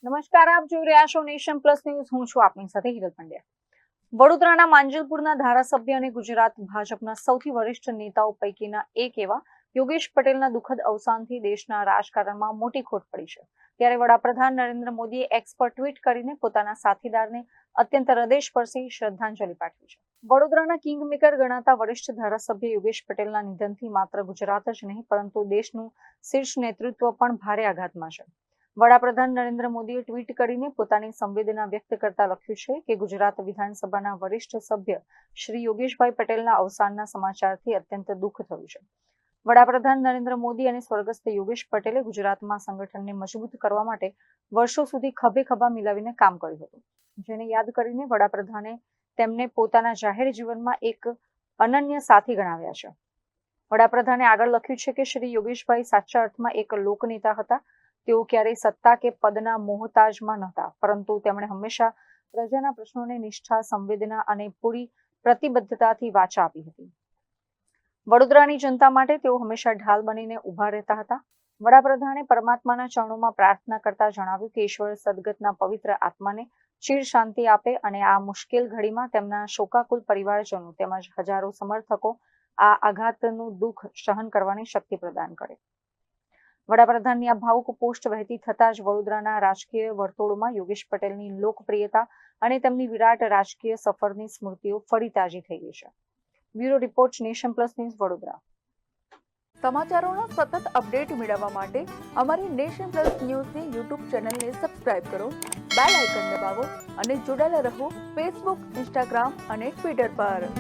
નમસ્કાર, આપ જોઈ રહ્યા છો નેશન પ્લસ ન્યૂઝ. હું છું આપની સાથે હિરલ પંડ્યા. વડોદરાના માંજલપુરના ધારાસભ્ય અને ગુજરાત ભાજપના સૌથી વરિષ્ઠ નેતાઓ પૈકીના એક એવા યોગેશ પટેલના દુઃખદ અવસાનથી દેશના રાજકારણમાં મોટી ખોટ પડી છે. ત્યારે વડાપ્રધાન નરેન્દ્ર મોદીએ એક્સ પર ટ્વીટ કરીને પોતાના સાથીદારને અત્યંત હૃદયસ્પર્શી શ્રદ્ધાંજલિ પાઠવી છે. વડોદરાના કિંગમેકર ગણાતા વરિષ્ઠ ધારાસભ્ય યોગેશ પટેલના નિધનથી માત્ર ગુજરાત જ નહીં પરંતુ દેશનું શીર્ષ નેતૃત્વ પણ ભારે આઘાતમાં છે. વડાપ્રધાન નરેન્દ્ર મોદીએ ટ્વીટ કરીને પોતાની સંવેદના વ્યક્ત કરતા લખ્યું છે કે ગુજરાત વિધાનસભાના વરિષ્ઠ સભ્ય શ્રી યોગેશભાઈ પટેલના અવસાનના સમાચારથી અત્યંત દુઃખ થયું છે. વડાપ્રધાન નરેન્દ્ર મોદી અને સ્વર્ગસ્થ યોગેશ પટેલે ગુજરાતમાં સંગઠનને મજબૂત કરવા માટે વર્ષો સુધી ખભે ખભા મિલાવીને કામ કર્યું હતું, જેને યાદ કરીને વડાપ્રધાને તેમને પોતાના જાહેર જીવનમાં એક અનન્ય સાથી ગણાવ્યા છે. વડાપ્રધાને આગળ લખ્યું છે કે શ્રી યોગેશભાઈ સાચા અર્થમાં એક લોકનેતા હતા. તેઓ ક્યારેય સત્તા કે પદના મોહતાજમાં નહોતા, પરંતુ તેમણે હંમેશા પ્રજાના પ્રશ્નોને નિષ્ઠા, સંવેદના અને પૂરી પ્રતિબદ્ધતાથી વાચા આપી હતી. વડોદરાની જનતા માટે તેઓ હંમેશા ઢાલ બનીને ઊભા રહેતા હતા. વડાપ્રધાને પરમાત્માના ચરણોમાં પ્રાર્થના કરતા જણાવ્યું કે ઈશ્વર સદગતના પવિત્ર આત્માને ચીર શાંતિ આપે અને આ મુશ્કેલ ઘડીમાં તેમના શોકાકુલ પરિવારજનો તેમજ હજારો સમર્થકો આ આઘાતનું દુઃખ સહન કરવાની શક્તિ પ્રદાન કરે. વડાપ્રધાનની આ ભાવુક પોસ્ટ વહેતી થતાં જ વડોદરાના રાજકીય વર્તુળોમાં યોગેશ પટેલની લોકપ્રિયતા અને તેમની વિરાટ રાજકીય સફરની સ્મૃતિઓ ફરી તાજી થઈ ગઈ છે. Bureau report, nation plus news, Vadodara. સમાચારોના સતત અપડેટ મેળવવા માટે અમારી નેશન પ્લસ ન્યૂઝની યુટ્યુબ ચેનલને સબસ્ક્રાઇબ કરો, બેલ આઇકન દબાવો અને જોડાયેલા રહો ફેસબુક, ઇન્સ્ટાગ્રામ અને ટ્વિટર પર.